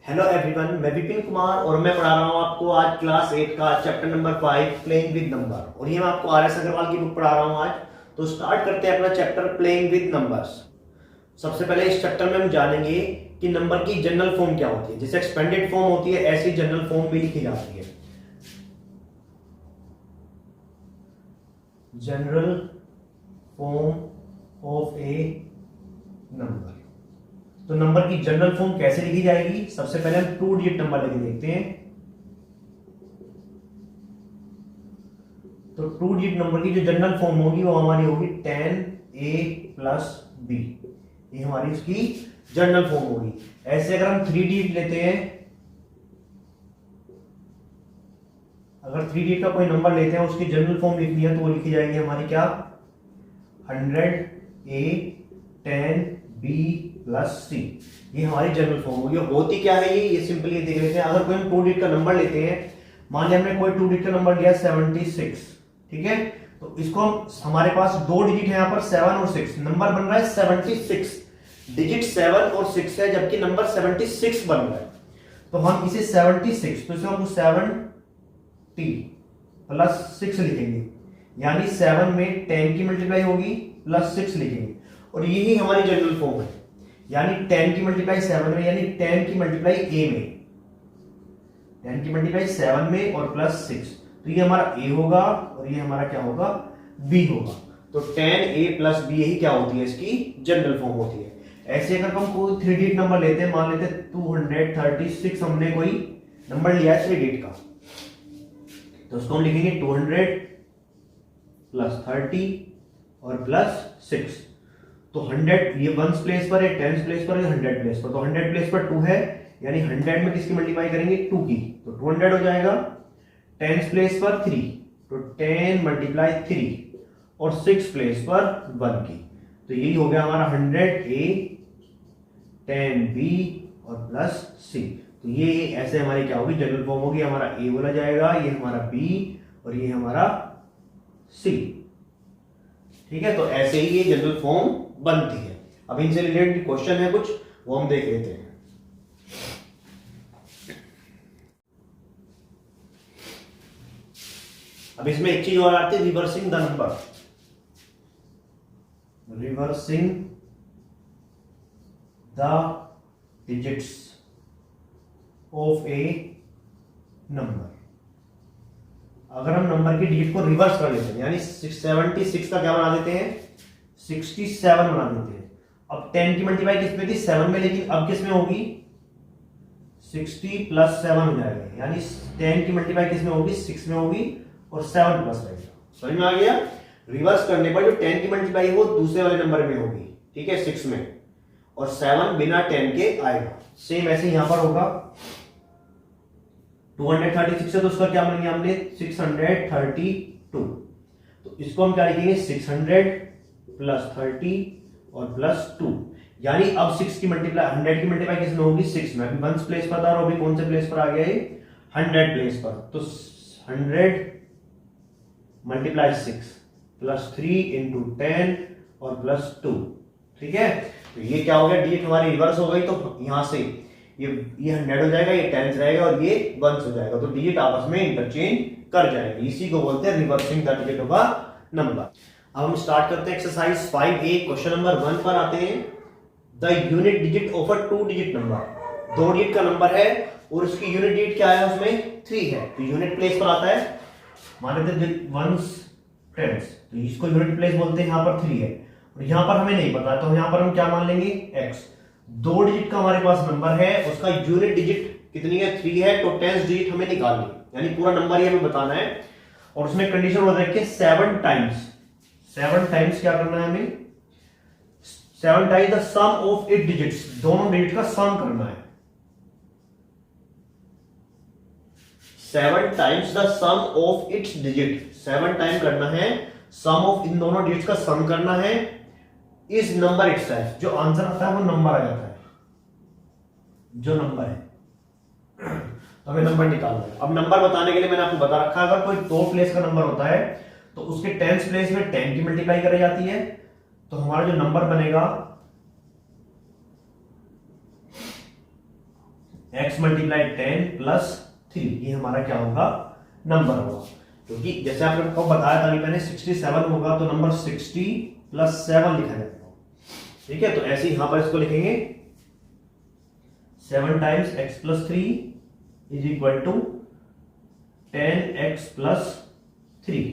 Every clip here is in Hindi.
हेलो एवरीवन, मैं विपिन कुमार और मैं पढ़ा रहा हूँ आपको आज क्लास 8 का chapter number 5 playing with number. और ये मैं आपको आर एस अग्रवाल की बुक पढ़ा रहा हूँ आज। तो स्टार्ट करते हैं अपना चैप्टर प्लेइंग विद नंबर्स। सबसे पहले इस चैप्टर में हम जानेंगे कि नंबर की जनरल फॉर्म क्या होती है। जैसे एक्सपेंडेड फॉर्म होती है, ऐसी जनरल फॉर्म भी लिखी जाती है। General form of A number. तो नंबर की जनरल फॉर्म कैसे लिखी जाएगी? सबसे पहले हम 2 डिजिट नंबर लेके देखते हैं। तो 2 डिजिट नंबर की जो जनरल फॉर्म होगी वो हमारी होगी 10a प्लस b। ये हमारी उसकी जनरल फॉर्म होगी। ऐसे अगर हम 3 डिजिट लेते हैं, अगर 3 डिजिट का कोई नंबर लेते हैं, उसकी जनरल फॉर्म लिखनी है तो वो लिखी जाएगी हमारी क्या? 100a 10b प्लस सी। ये हमारी जनरल फॉर्म होगी। होती क्या है ये सिंपली देख लेते हैं। अगर कोई हम 2 डिजिट का नंबर लेते हैं, मान लिया हमने कोई 2 डिजिट का नंबर लिया 76, ठीक है। तो इसको हमारे पास 2 डिजिट है यहाँ पर 7 और 6, नंबर बन रहा है 76। डिजिट 7 और 6 है जबकि नंबर 76 बन रहा है। तो हम इसे 76, तो इसे हम 7t प्लस 6 लिखेंगे, यानी 7 में 10 की मल्टीप्लाई होगी प्लस 6 लिखेंगे। और यही हमारी जनरल फॉर्म है, यानी 10 की मल्टीप्लाई 7 में, यानी 10 की मल्टीप्लाई a में, 10 की मल्टीप्लाई 7 में और प्लस 6। तो ये हमारा a होगा और ये हमारा क्या होगा? b होगा। तो 10a प्लस b यही क्या होती है? इसकी जनरल फॉर्म होती है। ऐसे अगर हम कोई 3 डिजिट नंबर लेते हैं, मान लेते हैं 236, हमने कोई नंबर लिया है 3 डिजिट का, तो उसको हम लिखेंगे 200 प्लस 30 और प्लस 6। तो 100 ये वंस प्लेस पर है, टेंस प्लेस पर है, 100 प्लेस पर। तो 100 प्लेस पर 2 है, यानी 100 में किसकी मल्टीप्लाई करेंगे? 2 की, तो 200 हो जाएगा। टेंस प्लेस पर 3, तो 10 मल्टीप्लाई 3 और 6 प्लेस पर 1 की। तो यही हो गया हमारा 100a 10b और प्लस c। तो ये ऐसे हमारी क्या होगी? जनरल फॉर्म होगी। हमारा a बोला जाएगा, ये हमारा b और ये हमारा c, ठीक है। तो ऐसे ही ये जनरल फॉर्म बनती है। अब इनसे रिलेटेड क्वेश्चन है कुछ, वो हम देख लेते हैं। अब इसमें एक चीज और आती है, reversing the number. Reversing the digits of A number. अगर हम नंबर की डिजिट को रिवर्स कर लेते हैं, यानी 76 का क्या बना देते हैं? 67 बना देते हैं। अब 10 की मल्टीप्लाई किस में थी? 7 में, लेकिन अब किस में होगी? 60 प्लस 7 हो जाएगा, यानी 10 की मल्टीप्लाई किस में होगी? 6 में होगी और 7 प्लस रहेगा। समझ में आ गया? रिवर्स करने पर जो 10 की मल्टीप्लाई है वो दूसरे वाले नंबर में होगी, ठीक है, 6 में, और 7 बिना 10 के आएगा। सेम ऐसे यहां पर होगा। 236 है तो उसका क्या बनेंगे हमने? 632। तो इसको हम क्या लिखेंगे? 600 प्लस 30 और प्लस 2, यानी अब 6 की मल्टीप्लाई 100 की मल्टीप्लाई किस में होगी? 6 में। अभी वंस प्लेस पर था और अभी कौन से प्लेस पर आ गया है? 100 प्लेस पर। तो 100 मल्टीप्लाई 6 प्लस 3 इंटू 10 और प्लस 2, ठीक है। तो ये क्या हो गया? डिजिट हमारी रिवर्स हो गई। तो यहां से ये 100 हो जाएगा, ये 10 रहेगा और ये 1 हो जाएगा। तो डिजिट आपस में इंटरचेंज कर जाएंगे। इसी को बोलते हैं reversing the digit of a number. अब हम स्टार्ट करते हैं एक्सरसाइज 5A। क्वेश्चन नंबर 1 पर आते हैं। The unit digit of a 2 digit number. 2 digit का नंबर है और उसकी यूनिट डिजिट क्या है? उसमें 3 है। तो यूनिट प्लेस पर आता है, मान लेते हैं वंस टेंस, तो इसको यूनिट प्लेस बोलते हैं। यहां पर 3 है और यहां पर हमें नहीं पता, तो यहां पर हम क्या मान लेंगे? x। 2 डिजिट का हमारे पास नंबर है, उसका यूनिट डिजिट कितनी है? 3 है। तो टेंस डिजिट हमें निकालनी, यानी पूरा नंबर ही हमें बताना है। और उसमें कंडीशन हो रखी 7 टाइम्स। 7 टाइम्स क्या करना है हमें? 7 times the sum of it digits. दोनों डिजिट का सम करना है। 7 times the sum of its digit. 7 time करना है सम ऑफ इन दोनों डिजिट्स का सम करना है। इस नंबर इटसेल्फ, जो आंसर आता है वो नंबर आ जाता है, जो नंबर है। तो हमें नंबर निकालना है। अब नंबर बताने के लिए मैंने आपको बता रखा है, अगर कोई 2 प्लेस का नंबर होता है तो उसके टेंस प्लेस में 10 की मल्टीप्लाई करी जाती है। तो हमारा जो नंबर बनेगा x मल्टीप्लाई 10 प्लस 3, ये हमारा क्या होगा, नंबर होगा। क्योंकि जैसे आपको बताया था मैंने 67 होगा तो नंबर 60 प्लस 7 लिखा जाएगा, ठीक है। तो ऐसे यहां पर इसको लिखेंगे 7 times x plus 3 is equal to 10x plus 3।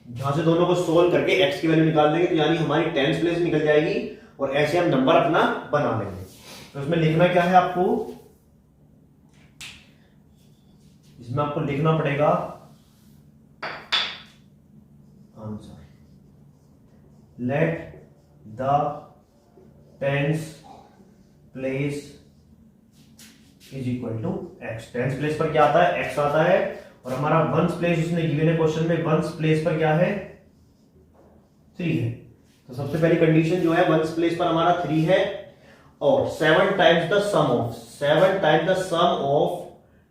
जहां से दोनों को सोल्व करके x की वैल्यू निकाल देंगे तो यानी हमारी टेंस प्लेस निकल जाएगी और ऐसे हम नंबर अपना बना लेंगे। तो इसमें लिखना क्या है आपको, इसमें आपको लिखना पड़ेगा answer, let the tens place is equal to x। Tens place पर क्या आता है, x आता है, और हमारा वंस प्लेस उसने गिवन है क्वेश्चन में, वंस प्लेस पर क्या है, 3 है। तो सबसे पहली कंडीशन जो है वंस प्लेस पर हमारा 3 है, और 7 times the sum of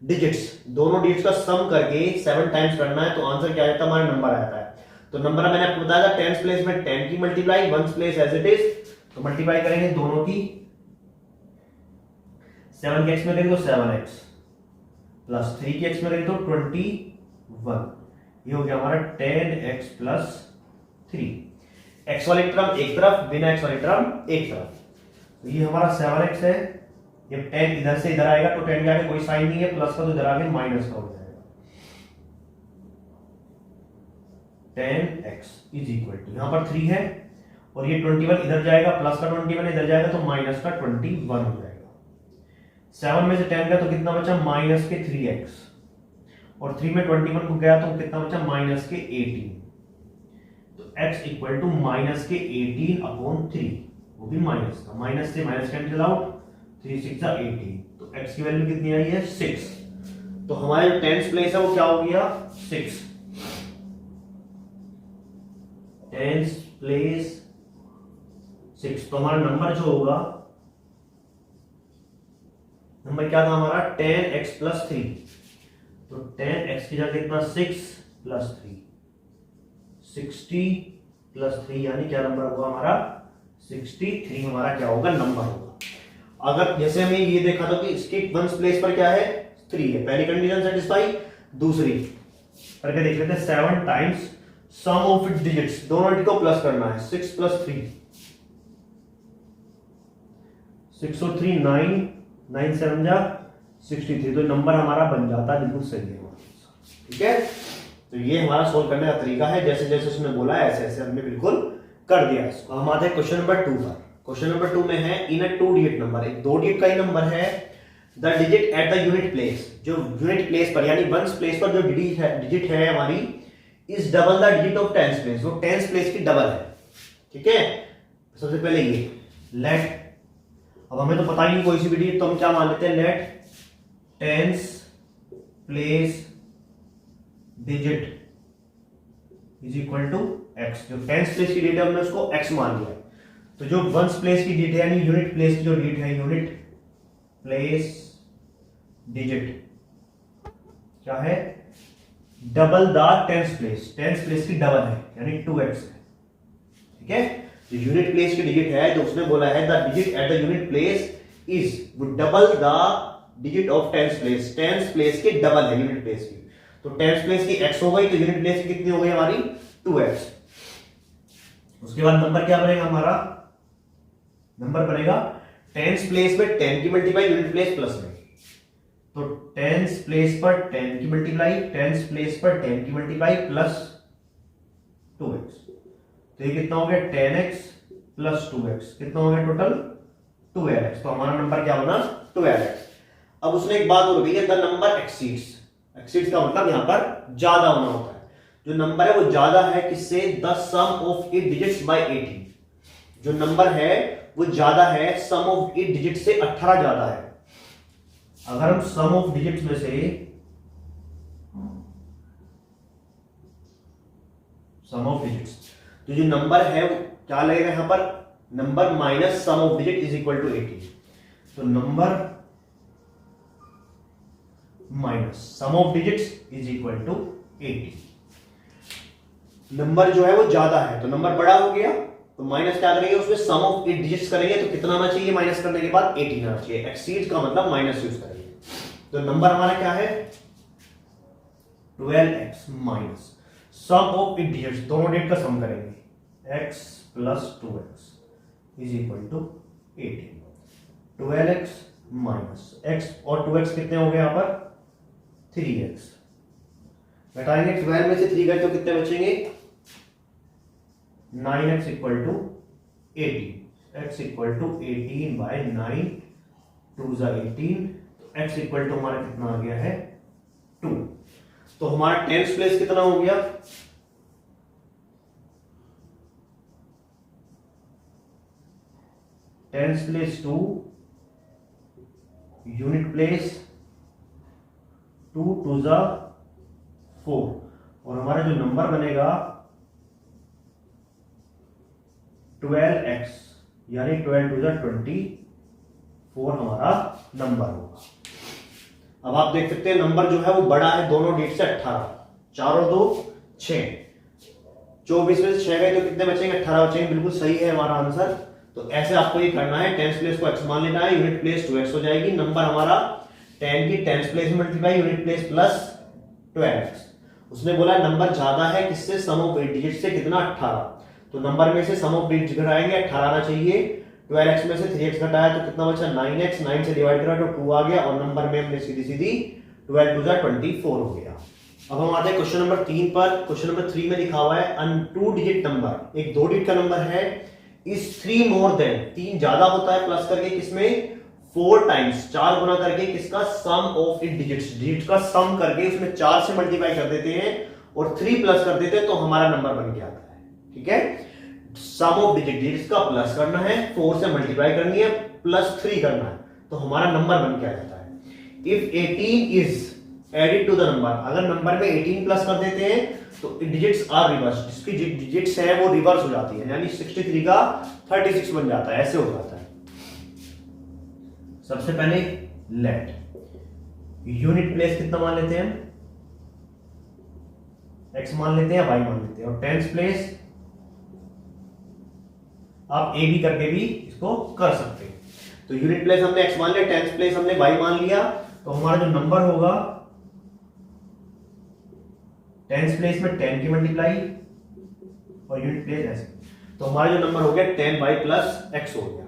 digits, दोनों डिजिट्स का सम करके 7 टाइम्स करना है, तो आंसर क्या आता है, हमारा नंबर आता है। तो नंबर मैंने आपको बताया था टेंस प्लेस में 10 की multiply, ones place as it is, तो मल्टीप्लाई करेंगे दोनों की, 7 के x में करेंगे तो 7x प्लस 3 की x में करेंगे तो 21, ये हो गया हमारा 10x प्लस 3। x वाली टर्म एक तरफ, बिना x वाली टर्म एक तरफ, तो ये हमारा 7x है, ये 10 इधर से इधर आएगा तो 10 के आगे कोई साइन नहीं है, प्लस का तो इधर आगे माइनस का हो जाएगा, 10x इज इक्वल टू, यहां पर 3 है और ये 21 इधर जाएगा, प्लस का 21 इधर जाएगा तो माइनस का 21 हो जाएगा। 7 में से 10 गया तो कितना बचा, माइनस के 3x, और 3 में 21 को गया तो कितना बचा, माइनस के 18, तो x इक्वल टू माइनस के 18 अपॉन 3, वो भी माइनस का, माइनस से माइनस कैंसिल आउट, 3 6 18, तो x की वैल्यू कितनी आई है, 6। तो हमारे जो टेंस प्लेस है वो क्या हो गया, 6। टेंस प्लेस 6, तो हमारा नंबर जो होगा, नंबर क्या था हमारा, 10x प्लस 3, तो 10x की जगह कितना, 6 प्लस 3, 60 प्लस 3, यानी क्या नंबर होगा हमारा, 63 हमारा क्या होगा, नंबर होगा। अगर जैसे हमें ये देखा था कि इसके वंस प्लेस पर क्या है, 3 है, पहली कंडीशन सेटिस्फाई, दूसरी करके देख लेते हैं, 7 times sum of its digits, दोनों डिजिट को प्लस करना है, 6 प्लस 3, 6 और 3 9, 9 7 जा 63, तो नंबर हमारा बन जाता है, बिल्कुल सही है, ठीक है। तो ये हमारा सोल्व करने का तरीका है, जैसे जैसे उसने बोला है ऐसे ऐसे हमने बिल्कुल कर दिया इसको। हम आते हैं क्वेश्चन नंबर 2 पर। क्वेश्चन नंबर 2 में है इन अ 2 डिजिट नंबर, एक 2 डिजिट का ही नंबर है, the digit at the unit place, जो यूनिट प्लेस पर यानी वंस प्लेस पर जो डिजिट है हमारी, is double the digit of tens place, वो टेंस प्लेस की डबल है, ठीक है। सबसे पहले ये लेट, अब हमें तो पता ही नहीं कोई सी भी डिजिट, तो हम क्या मान लेते हैं, let tens place digit is equal to x, जो टेंस प्लेस की डिजिट है हमने उसको x मान लिया, तो जो वंस प्लेस की डिजिट है यानी यूनिट प्लेस की जो डिजिट है, यूनिट प्लेस डिजिट क्या है, डबल द टेंस प्लेस की डबल है यानी 2x है, ठीक है। जो यूनिट प्लेस की डिजिट है, जो उसने बोला है the digit at the unit place is double the digit of tense place की डबल है यूनिट प्लेस की, तो टेंस प्लेस की x हो गई, तो यूनिट प्लेस की कितनी हो गई हमारी, 2x। उसके बाद नंबर क्या बनेगा हमारा, नंबर बनेगा टेंस प्लेस में 10 की मल्टीप्लाई, यूनिट प्लेस प्लस में, तो टेंस प्लेस पर 10 की मल्टीप्लाई, टेंस प्लेस पर 10 की मल्टीप्लाई प्लस 2x, तो ये कितना हो गया, 10x प्लस 2x, कितना हो गया टोटल 12x, तो हमारा नंबर क्या बना, 12x। अब उसने एक बात और कही है, द नंबर एक्सीड्स का मतलब यहां पर ज्यादा होना होता है, जो नंबर है वो ज्यादा है किससे, the sum of it digits by 18, जो नंबर है वो ज्यादा है सम ऑफ इट डिजिट से 18 ज्यादा है। अगर हम सम ऑफ डिजिट्स में से सम ऑफ डिजिट्स, तो जो नंबर है वो क्या लगेगा यहां पर, number minus sum of digit is equal to 18, तो number minus sum of digits is equal to 18। Number जो है वो ज्यादा है तो नंबर बड़ा हो गया, तो माइनस क्या करेंगे, उसमें सम ऑफ इट डिजिट्स करेंगे तो कितना आना चाहिए, माइनस करने के बाद 18 आना चाहिए, एक्सीड का मतलब माइनस यूज करेंगे, तो नंबर हमारा क्या है 12x minus sum of integers, दोनों डेट का सम करेंगे x plus 2x is equal to 18। 12x minus x और 2x कितने हो गए यहां पर 3x, घटाएंगे 12 में से 3 गए तो कितने बचेंगे 9x equal to 18, x equal to 18 by 9 2 जा 18, तो x इक्वल टू हमारा कितना आ गया है 2। तो हमारा टेंस प्लेस कितना हो गया टेंस प्लेस 2, यूनिट प्लेस 2 2 जा 4, और हमारा जो नंबर बनेगा 12x यानी 12 2 जा 24 हमारा नंबर होगा। अब आप देख सकते हैं नंबर जो है वो बड़ा है दोनों डेट से 18, 4 और 2 6, 24 में से 6 गए तो कितने बचेंगे 18 बचेंगे, बिल्कुल सही है हमारा आंसर। तो ऐसे आपको ये करना है, टेंस प्लेस को x मान लेना है, यूनिट प्लेस 2x हो जाएगी, नंबर हमारा 10 की टेंस प्लेस में multiply unit place plus 12x। उसने बोला नंबर ज्यादा है किससे सम ऑफ 8 डिजिट से, कितना 18, तो नंबर में से सम ऑफ डिजिट घटाएंगे 18 आना चाहिए, 12x में से 3x घटाया तो कितना बचा 9x, 9 से डिवाइड करा तो 2 आ गया, और नंबर में हमने सीधी सीधी 12 2 जा 24 हो गया। अब हम आते हैं क्वेश्चन नंबर 3 पर। क्वेश्चन नंबर 3 में लिखा हुआ है अन 2 डिजिट नंबर, एक 2 डिजिट का नंबर है, इज 3 मोर देन, 3 ज्यादा होता है प्लस करके किसमें 4 टाइम्स, 4 गुना करके किसका सम ऑफ इट डिजिट्स, डिजिट का सम करके उसमें 4 से मल्टीप्लाई कर देते हैं और 3 प्लस कर देते हैं तो हमारा नंबर बन के आता है। ठीक है, सम ऑफ डिजिट, डिजिट्स का प्लस करना है, 4 से मल्टीप्लाई करनी है, प्लस 3 करना है, तो हमारा नंबर बन के आ जाता है। If 18 is added to the number, अगर नंबर में 18 प्लस कर देते हैं तो डिजिट्स आर रिवर्स, जिसकी डिजिट्स है वो रिवर्स हो जाती है, यानी 63 का 36 बन जाता है, ऐसे हो जाता है। सबसे पहले लेट यूनिट प्लेस कितना मान लेते हैं, x मान लेते हैं, y मान लेते हैं, और टेंस प्लेस आप ए भी करके भी इसको कर सकते हैं। तो यूनिट प्लेस हमने x मान लिया, टेंस प्लेस हमने y मान लिया, तो हमारा जो नंबर होगा टेंस प्लेस में 10 की मल्टीप्लाई और यूनिट प्लेस ऐसे, तो हमारा जो नंबर हो गया 10y प्लस x हो गया।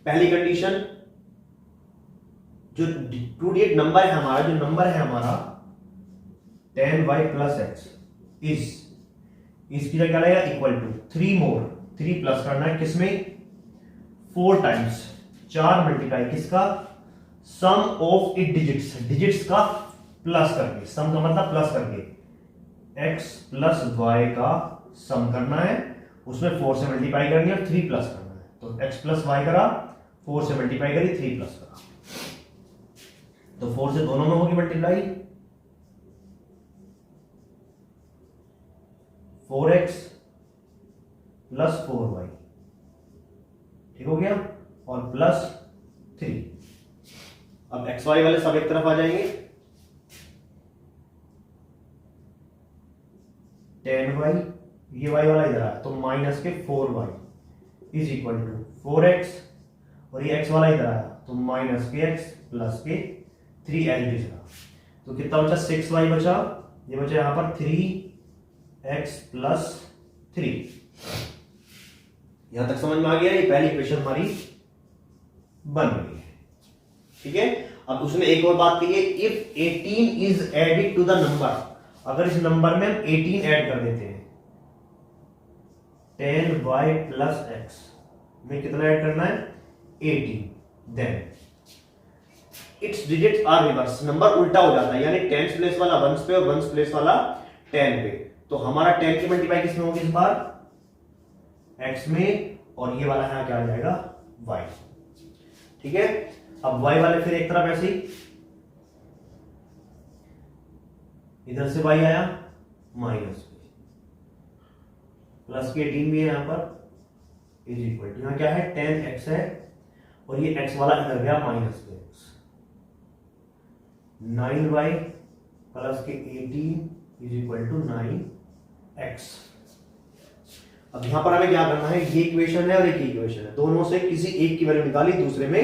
पहली कंडीशन, जो 2 डिजिट नंबर है हमारा, जो नंबर है हमारा 10y प्लस x इज, इसकी जगह क्या लगेगा इक्वल टू 3 मोर, 3 प्लस करना है किसमें 4 टाइम्स, 4 मल्टीप्लाई किसका सम ऑफ इट डिजिट्स, डिजिट्स का प्लस करके, सम का मतलब प्लस करके x प्लस y का सम करना है, उसमें 4 से मल्टीप्लाई करनी है और 3 प्लस करना है, तो x प्लस y करा, 4 से मल्टीप्लाई करी, 3 प्लस करा, तो 4 से दोनों में होगी मल्टीप्लाई, 4x प्लस 4y, ठीक हो गया, और प्लस 3। अब एक्स वाई वाले सब एक तरफ आ जाएंगे, 10y, ये y वाला इधर आया तो माइनस के 4y is equal to 4x, और ये x वाला इधर आया तो माइनस के x प्लस के 3 एज इट इज रहा, तो कितना बचा 6y बचा, ये बचा यहां पर 3x प्लस 3। यहां तक समझ में आ गया, ये पहली इक्वेशन हमारी बन गई है। ठीक है, अब उसने एक और बात कही है, if 18 is added to the number, अगर इस नंबर में हम 18 ऐड कर देते हैं, 10y प्लस x में कितना ऐड करना है 18, then its digits are reverse, number उल्टा हो जाता है, यानी टेंस प्लेस वाला वंस पे और वंस प्लेस वाला 10 पे, तो हमारा 10 की मल्टीप्लाई किसमें होगी इस बार x में, और ये वाला यहां क्या आ जाएगा y। ठीक है, अब y वाले फिर एक तरफ ऐसे ही, इधर से y आया माइनस प्लस के 18 भी है यहां पर इज इक्वल टू, यहां क्या है 10x है, और ये x वाला इधर गया माइनस के x, 9y प्लस के 18 इज इक्वल टू 9x। अब यहां पर हमें क्या करना है, ये इक्वेशन है और एक इक्वेशन है, दोनों से किसी एक की वैल्यू निकाली दूसरे में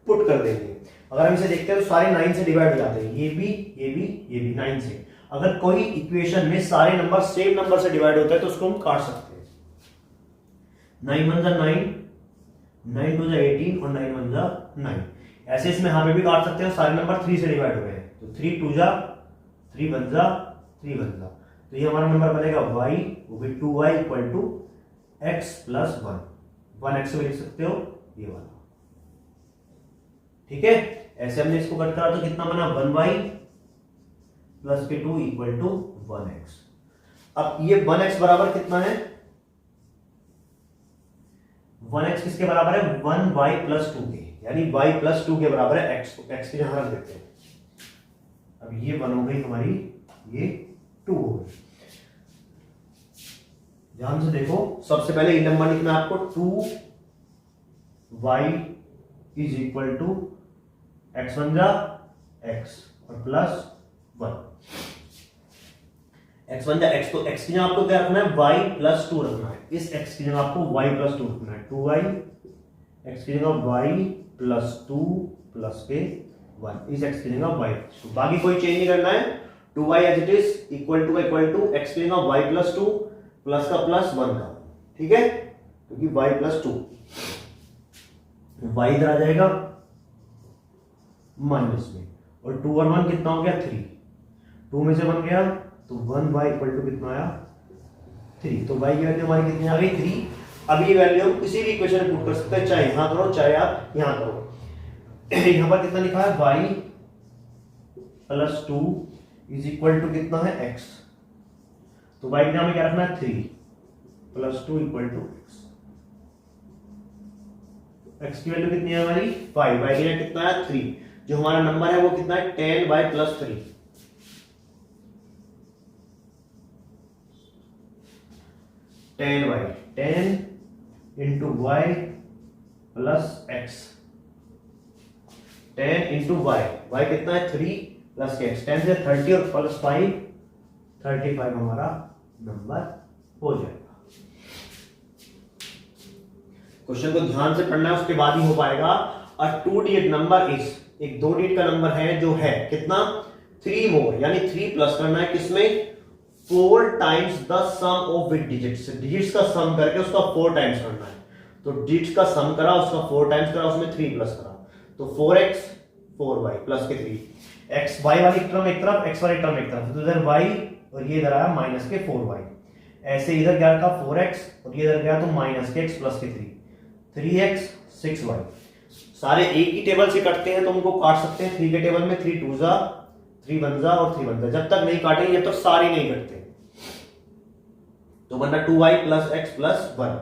पुट कर देंगे। अगर हम इसे देखते हैं तो सारे 9 से डिवाइड हो जाते हैं, ये भी ये भी ये भी 9 से। अगर कोई इक्वेशन में सारे नंबर सेम नंबर से डिवाइड होता है तो उसको हम काट सकते हैं। 9 1 जा 9, 9 2 जा 18 और 9 1 जा 9। ऐसे इसमें यहां पे भी काट सकते हैं, सारे नंबर 3 से डिवाइड हो गए हैं तो 3 2 जा 3 1 जा 3 1 जा, तो ये हमारा नंबर बनेगा y, वो भी 2y equal to x plus 1x में लिख सकते हो ये वाला। ठीक है, ऐसे हमने इसको कट करा तो कितना बना 1y प्लस के 2 इक्वल टू 1x। अब ये 1x बराबर कितना है, 1x किसके बराबर है 1y प्लस 2 के, यानी y प्लस 2 के बराबर है x, को x की जगह रख देते हैं। अब ये 1 हो गई हमारी, ये 2 हो गई। ध्यान से देखो, सबसे पहले ये नंबर लिखना है आपको 2y is equal to x बन जा x और प्लस 1, x बन जा x, तो x की जगह आपको क्या रखना है y प्लस 2 रखना है, इस x की जगह आपको y प्लस 2 रखना है, 2y x की जगह y प्लस 2 प्लस के 1, इस x की जगह y, तो बाकी कोई चेंज नहीं करना है, 2y as it is equal to x की जगह y प्लस 2 प्लस का प्लस 1 का, ठीक है, क्योंकि y प्लस 2, y इधर आ जाएगा माइनस में, और 2 और 1 कितना हो गया 3, 2 में से 1 गया तो 1y इक्वल टू कितना आया 3, तो y की वैल्यू हमारी कितनी आ गई 3। अब ये वैल्यू हम किसी भी इक्वेशन में पुट कर सकते हैं, चाहे यहां करो चाहे आप यहां करो। यहां पर कितना लिखा है y plus 2 is equal to कितना है x, तो y की हमें क्या रखना है 3 प्लस 2 इक्वल टू x की वैल्यू कितनी है हमारी 5, y की वैल्यू कितना है 3, जो हमारा नंबर है वो कितना है 10y plus 3, 10y 10 into y plus x, 10 into y कितना है 3 प्लस के x, 10 से 30 और प्लस 5 35 हमारा नंबर हो जाएगा। क्वेश्चन को ध्यान से पढ़ना है, उसके बाद ही हो पाएगा। अ 2 डिजिट नंबर इज, एक 2 डिजिट का नंबर है जो है कितना 3 मोर, यानी 3 प्लस करना है किसमें 4 times the sum of with digits, digits का सम करके उसका 4 टाइम्स करना है, तो डिजिट्स का सम करा उसका 4 टाइम्स करा उसमें 3 प्लस करा, तो 4x 4y प्लस के 3, x y वाली टर्म एक तरफ x वाली टर्म एक तरफ, तो इधर y और ये इधर आया माइनस के 4y, ऐसे इधर क्या रखा 4x और ये इधर गया तो माइनस के x प्लस के 3x 6y, सारे एक ही टेबल से कटते हैं तो उनको काट सकते हैं 3 के टेबल में, 3 2 जा 3 1 जा और 3 1 जा, जब तक नहीं काटेंगे जब तक सारे नहीं कटते, तो बनना 2y प्लस x प्लस 1।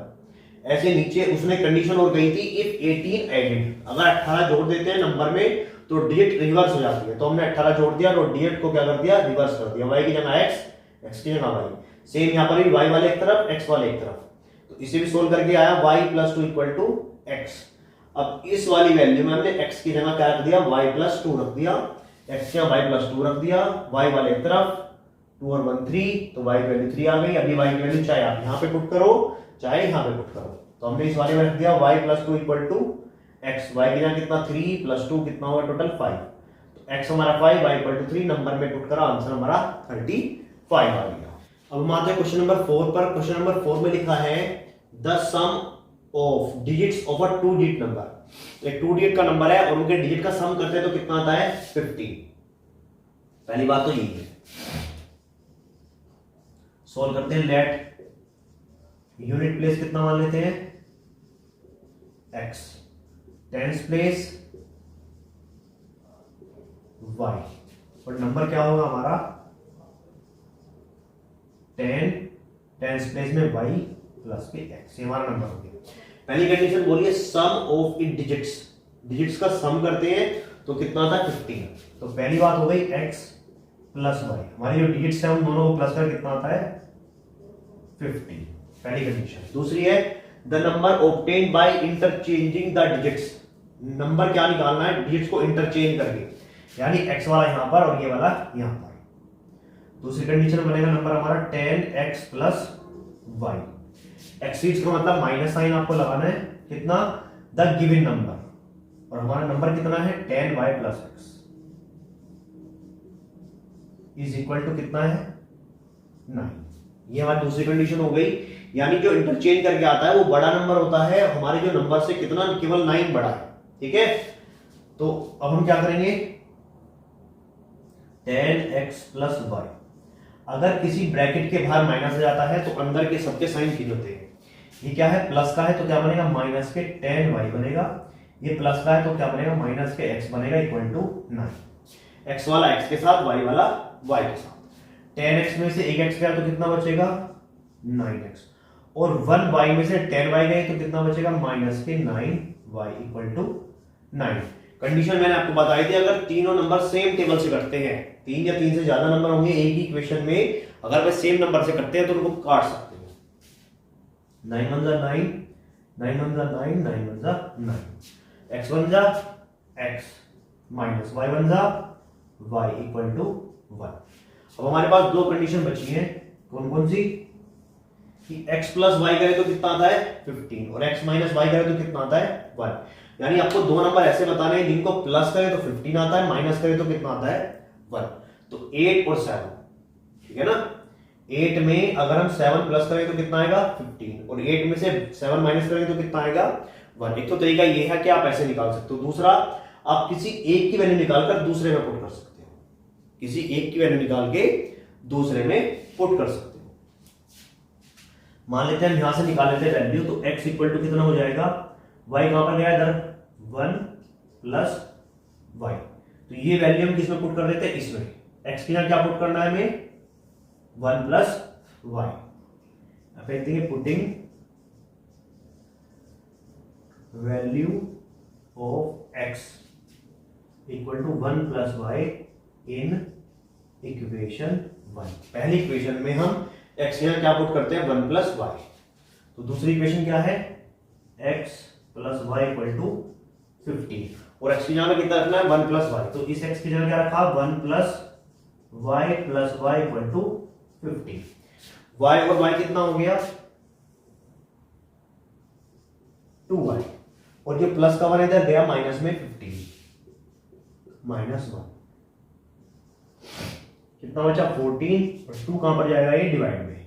ऐसे नीचे उसने कंडीशन और गई थी इफ 18 एडेड, अगर 18 जोड़ देते हैं नंबर में तो डिजिट रिवर्स हो जाती है, तो हमने 18 जोड़ दिया और डिजिट को क्या कर दिया रिवर्स कर दिया, y की जगह x की जगह y, सेम यहां पर भी y वाले एक तरफ x वाले एक तरफ, तो इसे भी सोल्व करके आया y plus 2 equal to x। अब इस वाली वैल्यू में हमने x की जगह क्या रख दिया y प्लस 2 रख दिया, x की जगह y प्लस 2 रख दिया, y वाले एक तरफ 2 और 1 3, तो y की वैल्यू 3 आ गई। अभी y की वैल्यू चाहे आप यहां पे पुट करो चाहे यहां पे पुट करो, तो हमने इस वाले में रख दिया y plus 2 equal to x, y की जगह कितना 3 प्लस 2 कितना होगा टोटल 5, तो x हमारा 5 y इक्वल टू 3, नंबर में पुट करा आंसर हमारा 35 आ गया। अब हम आते हैं क्वेश्चन नंबर 4 पर। क्वेश्चन नंबर 4 में लिखा है the sum of digits of a 2 digit number, एक 2 डिजिट का नंबर है और उनके डिजिट का सम करते हैं तो कितना आता है 50। पहली बात तो यही है, सॉल्व करते हैं। लेट यूनिट प्लेस कितना मान लेते हैं x, टेंस प्लेस y, और नंबर क्या होगा हमारा 10 टेंस प्लेस में y प्लस के x, ये हमारा नंबर हो गया। पहली कंडीशन बोलिए सम ऑफ इट डिजिट्स, डिजिट्स का सम करते हैं तो कितना आता है 50, तो पहली बात हो गई x प्लस y, हमारी जो डिजिट्स है उन दोनों को प्लस कर कितना आता है 50, पहली कंडीशन। दूसरी है the number obtained by interchanging the digits, number क्या निकालना है डिजिट्स को इंटरचेंज करके, यानी x वाला यहां पर और ये वाला यहां पर। दूसरी कंडीशन बनेगा नंबर हमारा 10x प्लस y, एक्सीड्स का मतलब माइनस साइन आपको लगाना है, कितना द गिवन नंबर, और हमारा नंबर कितना है 10y plus x is equal to कितना है 9। ये हमारी दूसरी कंडीशन हो गई, यानी जो इंटरचेंज करके आता है वो बड़ा नंबर होता है, हमारे जो नंबर से कितना केवल 9 बड़ा है। ठीक है, तो अब हम क्या करेंगे 10x प्लस y, अगर किसी ब्रैकेट के बाहर माइनस आ जाता है तो अंदर के सबके साइन चेंज होते हैं। ये क्या है प्लस का है तो क्या बनेगा माइनस के 10y बनेगा, ये प्लस का है तो क्या बनेगा माइनस के x बनेगा इक्वल टू 9। x वाला x के साथ y वाला y के साथ 10x में से 1x गया तो कितना बचेगा 9x, और 1y में से 10y गए तो कितना बचेगा माइनस के 9y इक्वल टू 9। कंडीशन मैंने आपको बताई थी, अगर तीनों नंबर सेम टेबल से करते हैं, 3 या 3 से ज्यादा नंबर होंगे एक ही इक्वेशन में, अगर वे सेम नंबर से करते हैं तो उनको काट सकते हैं। 9 1 जा 9, 9 1 जा 9, 9 1 जा 9, x 1 जा x माइनस y 1 जा y इक्वल टू 1। अब हमारे पास दो कंडीशन बची हैं, कौन कौन सी कि x प्लस y करे तो कितना आता है 15 और x माइनस y करे तो कितना आता है 1। यानी आपको दो नंबर ऐसे बताने हैं जिनको प्लस करे तो 15 आता है, माइनस करे तो कितना आता है 1। तो 8 और 7, ठीक है ना। 8 में अगर हम 7 प्लस करें तो कितना आएगा 15, और 8 में से 7 माइनस करें तो कितना आएगा 1। एक तो तरीका ये है कि आप ऐसे निकाल सकते हो, दूसरा आप किसी एक की वैल्यू निकालकर दूसरे में पुट कर सकते हो, किसी एक की वैल्यू निकाल के दूसरे में पुट कर सकते हो। मान लेते हैं हम यहां से निकाल लेते हैं वैल्यू, तो x इक्वल टू कितना हो जाएगा, y कहां पर गया इधर 1 प्लस y, तो ये वैल्यू हम किसमें पुट कर देते हैं इसमें, x की जगह क्या पुट करना है हमें 1 प्लस y। अब देखते हैं putting value of x equal to 1 plus y in equation 1। पहली इक्वेशन में हम x की जगह क्या पुट करते हैं 1 प्लस y, तो दूसरी इक्वेशन क्या है x plus y equal to 15, और x की जगह कितना रखना है 1 प्लस y, तो इस x की जगह क्या रखा 1 plus y equal to 15। y और y कितना हो गया 2y, और जो प्लस का 1 इधर गया माइनस में 15 माइनस 1, कितना बचा 14, और 2 कहां पर जाएगा ये डिवाइड में,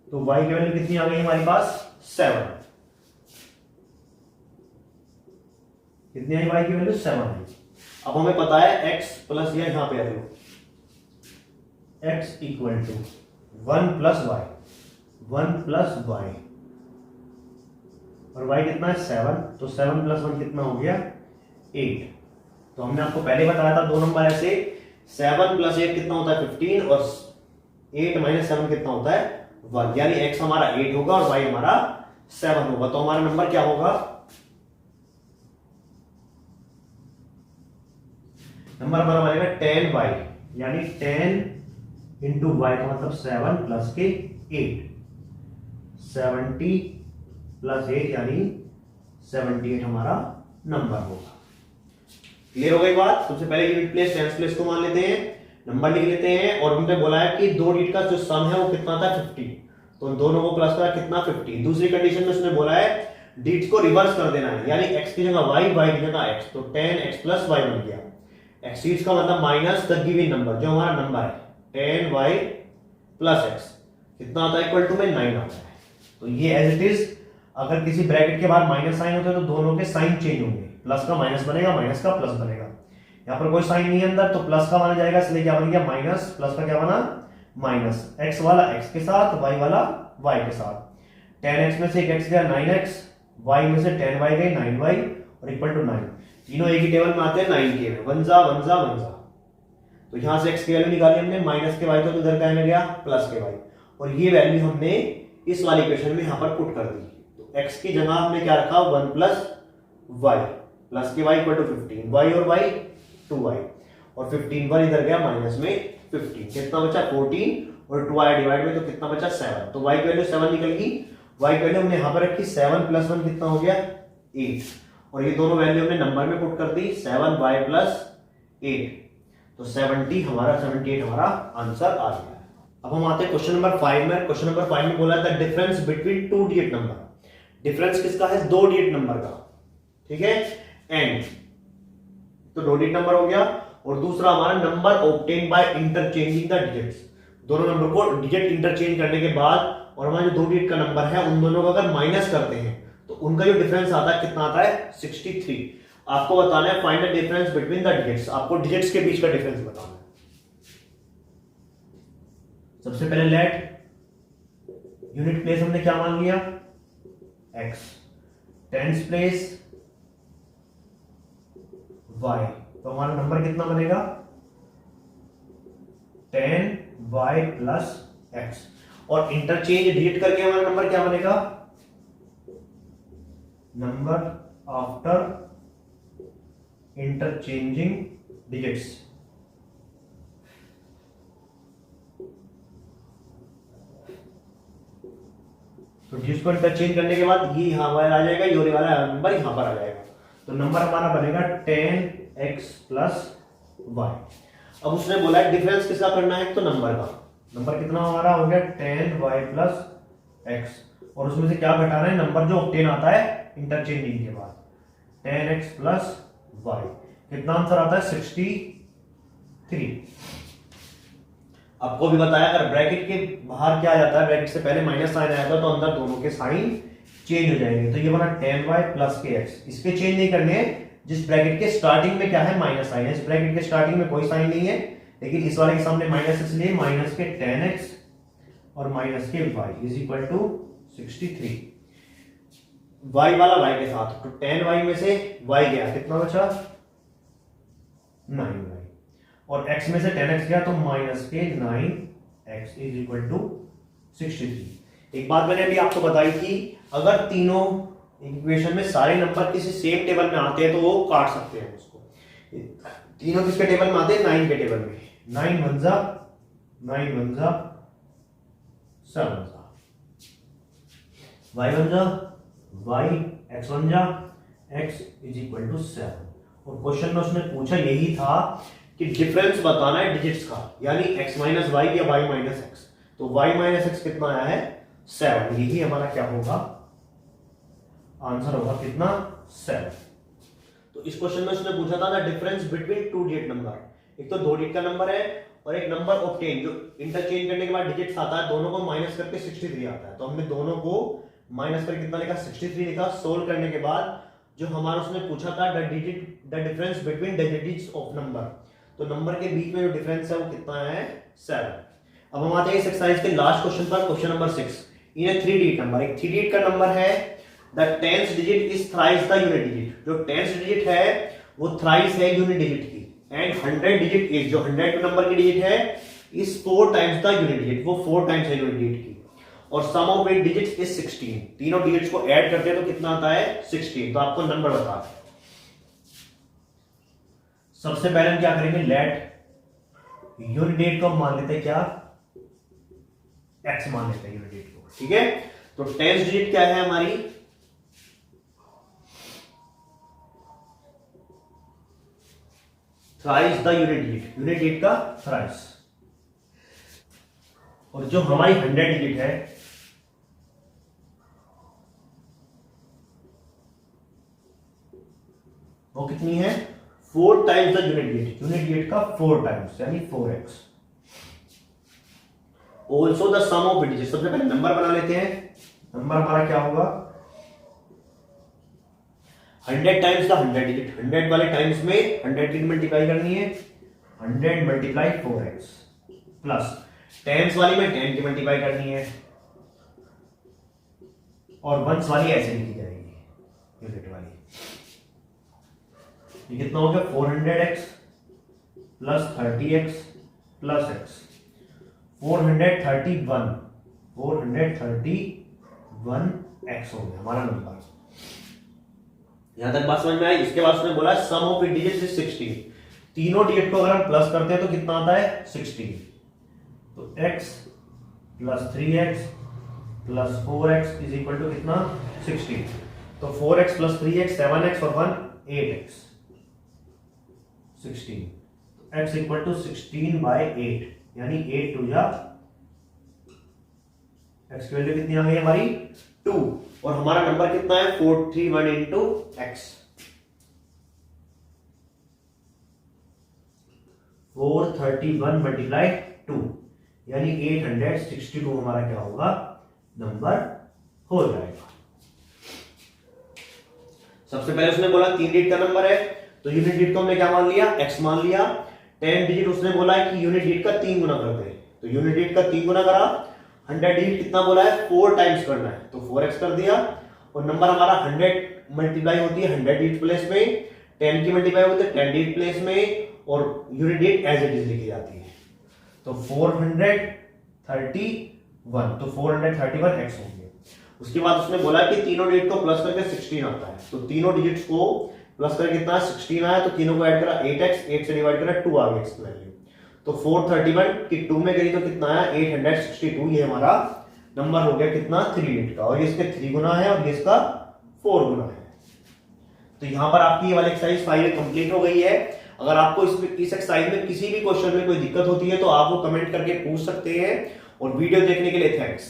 तो y की वैल्यू कितनी आ गई हमारे पास 7, कितनी आई y की वैल्यू 7 आई। अब हमें पता है x प्लस, या यहां पे आ जाओ x equal to 1 plus y, 1 plus y, और y कितना है 7, तो 7 प्लस 1 कितना हो गया 8। तो हमने आपको पहले बताया था दो नंबर ऐसे, 7 प्लस 8 कितना होता है 15, और 8 माइनस 7 कितना होता है 1, यानी x हमारा 8 होगा और y हमारा 7 होगा। तो हमारा नंबर क्या होगा, नंबर हमारा बनेगा 10y, यानी 10 इंटू वाई का मतलब 7 प्लस के 8, 70 प्लस 8 यानी 78 हमारा नंबर होगा। क्लियर हो गई बात। सबसे पहले यूनिट प्लेस टेंस प्लेस को मान लेते हैं, नंबर लिख लेते हैं, और हमने बोला है कि दो डिजिट का जो सम है वो कितना था 50, तो दोनों को प्लस करा कितना 50। दूसरी कंडीशन में उसने बोला है डिजिट को रिवर्स कर देना है, यानी x की जगह y, y की जगह x, तो 10x प्लस y बन गया। एक्सीड्स का मतलब माइनस द गिवन नंबर, जो हमारा नंबर है 10y प्लस x कितना आता है इक्वल टू में 9 आता है। तो ये एज इट इज, अगर किसी ब्रैकेट के बाद माइनस साइन होता है तो दोनों के साइन चेंज होंगे, प्लस का माइनस बनेगा, माइनस का प्लस बनेगा। यहाँ पर कोई साइन नहीं है अंदर, तो प्लस का माना जाएगा, इसलिए क्या बन गया माइनस, प्लस का क्या बना माइनस, x वाला x के साथ, y वाला y के साथ। 10x में से एक x गया 9x, y में से 10y गए 9y, और इक्वल टू 9, तीनों एक ही टेबल में आते हैं 9 के, वन जा वन जा वन जा। तो यहां से x की वैल्यू निकाली हमने, माइनस के y तो इधर का गया प्लस के y, और ये वैल्यू हमने इस वाली इक्वेशन में यहां पर पुट कर दी। तो x की जगह हमने क्या रखा 1 प्लस y, प्लस के y इक्वल टू 15, y और y 2y, और 15 1 इधर गया माइनस में 15, कितना बचा 14, और 2 आया डिवाइड में, तो कितना बचा 7। तो y की वैल्यू 7 निकल गई, y की वैल्यू हमने यहां पर रखी 7 प्लस 1 कितना हो गया 8, और ये दोनों वैल्यू हमने नंबर में पुट कर दी 7y प्लस 8, तो 78 हमारा आंसर आ गया। अब हम आते हैं क्वेश्चन नंबर 5 में। क्वेश्चन नंबर 5 में बोला था difference between two digit number. Difference किसका है, दो डिजिट नंबर का, ठीक है। एंड, तो दो डिजिट नंबर हो गया, और दूसरा हमारा number obtain by interchanging the digits, दोनों नंबर को डिजिट इंटरचेंज करने के बाद और हमारा जो दो डिजिट का नंबर है उन दोनों को अगर माइनस करते हैं तो उनका जो डिफरेंस आता है कितना आता है 63। आपको बताना है find the difference between the digits, आपको डिजिट्स के बीच का डिफरेंस बताना है। सबसे पहले लेट यूनिट प्लेस हमने क्या मान लिया x, टेंस प्लेस y, तो हमारा नंबर कितना बनेगा 10y प्लस x, और इंटरचेंज डिजिट करके हमारा नंबर क्या बनेगा नंबर आफ्टर इंटरचेंजिंग डिजिट्स। तो डिजिट्स को इंटरचेंज करने के बाद ये यहां पर आ जाएगा, ये वाला नंबर यहां पर आ जाएगा, तो नंबर हमारा बनेगा 10x प्लस y। अब उसने बोला है डिफरेंस किसका करना है, तो नंबर का, नंबर कितना हमारा हो गया 10y प्लस x, और उसमें से क्या घटाना है नंबर जो ऑब्टेन आता है इंटरचेंजिंग के बाद 10x प्लस y, कितना आंसर आता है 63। आपको भी बताया अगर ब्रैकेट के बाहर क्या आ जाता है, ब्रैकेट से पहले माइनस साइन आया था तो अंदर दोनों के साइन चेंज हो जाएंगे, तो ये बना 10y प्लस के x, इसके चेंज नहीं करने हैं, जिस ब्रैकेट के स्टार्टिंग में क्या है माइनस साइन है, इस ब्रैकेट के स्टार्टिंग में कोई साइन नहीं है, लेकिन इस वाले के सामने माइनस, इसलिए माइनस के 10x और माइनस के y is equal to 63। y वाला y के साथ, तो 10y में से y गया, कितना बचा 9y, और x में से 10x गया तो माइनस के 9x इज इक्वल टू 63। एक बात मैंने अभी आपको बताई थी, अगर तीनों इक्वेशन में सारे नंबर किसी सेम टेबल में आते हैं तो वो काट सकते हैं उसको, तीनों किसके टेबल में आते हैं 9 के टेबल में, 9 1 जा 9 1 जा 7 जा, y 1 जा y, x 1 जा x इज इक्वल टू 7। और क्वेश्चन में उसने पूछा यही था कि डिफरेंस बताना है डिजिट्स का, यानी x माइनस वाई या y माइनस एक्स, तो y माइनस एक्स कितना आया है 7, यही हमारा क्या होगा आंसर होगा कितना 7। तो इस क्वेश्चन में उसने पूछा था the difference between two digit number, एक तो दो डिजिट का नंबर है और एक नंबर ऑब्टेन जो इंटरचेंज करने के बाद डिजिट्स आता है, दोनों को माइनस करके 63 आता है, तो हमने दोनों को माइनस करके कितना लिखा 63 लिखा। सोल्व करने के बाद जो हमारा उसने पूछा था the difference between the digits of number, तो नंबर के बीच में जो डिफरेंस है वो कितना है 7। अब हम आते हैं इस एक्सरसाइज के लास्ट क्वेश्चन पर, क्वेश्चन नंबर 6। इन ए 3 डिजिट नंबर, एक 3 डिजिट का नंबर है, the 10th digit is thrice the unit digit, जो 10th डिजिट है वो थ्राइस है यूनिट डिजिट की, एंड 100 डिजिट इज, जो 100 नंबर की डिजिट है is 4 times the unit digit, वो 4 टाइम्स है यूनिट डिजिट की, और सम ऑफ इट डिजिट्स इज 16, तीनों डिजिट्स को ऐड करते हैं तो कितना आता है 16। तो आपको नंबर बता, सबसे पहले हम क्या करेंगे लेट यूनिट डिजिट को मान लेते हैं क्या x मान लेते हैं यूनिट डिजिट को, ठीक है। तो 10th डिजिट क्या है हमारी thrice the unit digit, unit digit का थ्राइस, और जो हमारी 100 डिजिट है वो कितनी है 4 times the unit digit, unit digit का 4 टाइम्स यानी 4x। Also the sum of digit, सबसे पहले नंबर बना लेते हैं, नंबर हमारा क्या होगा 100 टाइम्स द 100 डिजिट, 100 वाले टाइम्स में 100 की मल्टीप्लाई करनी है, 100 मल्टीप्लाई 4x, प्लस टेंस वाली में 10 की मल्टीप्लाई करनी है, और वंस वाली ऐसे लिखी जाएगी यूनिट वाली। ये कितना हो गया 400x plus 30x plus x, 431 431x हो गया हमारा नंबर। यहां तक बात समझ में आई। इसके बाद उसने बोला सम ऑफ इट डिजिट्स इज 16, तीनों डिजिट को अगर हम प्लस करते हैं तो कितना आता है 16, तो x plus 3x plus 4x is equal to कितना 16, तो 4x प्लस 3x 7x और 1 8x 16, x equal to 16 bye 8, यानी 8 टू जा x की वैल्यू कितनी आ गई हमारी 2, और हमारा नंबर कितना है 431 इंटू x, 431 मल्टीप्लाई 2 यानी 862 हमारा क्या होगा नंबर हो जाएगा। सबसे पहले उसने बोला 3 डिजिट का नंबर है तो यूनिट डिजिट को हमने क्या मान लिया x मान लिया। 10 डिजिट उसने बोला है कि यूनिट डिजिट का 3 गुना कर दे तो यूनिट डिजिट का 3 गुना करा। 100 डिजिट कितना बोला है 4 टाइम्स करना है तो 4x कर दिया और नंबर हमारा 100 मल्टीप्लाई होती है 100 डिजिट प्लेस में, 10 की मल्टीप्लाई होती है 10 डिजिट प्लेस में और unit digit as it is लिखी जाती है। तो 431 तो 431x होंगे। उसके बाद उसने बोला कि तीनों डिजिट को प्लस करके 16 आता है तो तीनों डिजिट्स को प्लस करके कितना 16 आया तो तीनों को ऐड करा 8x, 8 से डिवाइड करा 2 आ गया x की वैल्यू। तो 431 की 2 में गई तो कितना आया 862। ये हमारा नंबर हो गया कितना 3 डिजिट का और ये इसके 3 गुना है और ये इसका 4 गुना है। तो यहां पर आपकी ये वाली एक्सरसाइज 5 कंप्लीट हो गई है। अगर आपको इस एक्सरसाइज में किसी भी क्वेश्चन में कोई दिक्कत होती है तो आप वो कमेंट करके पूछ सकते हैं और वीडियो देखने के लिए थैंक्स।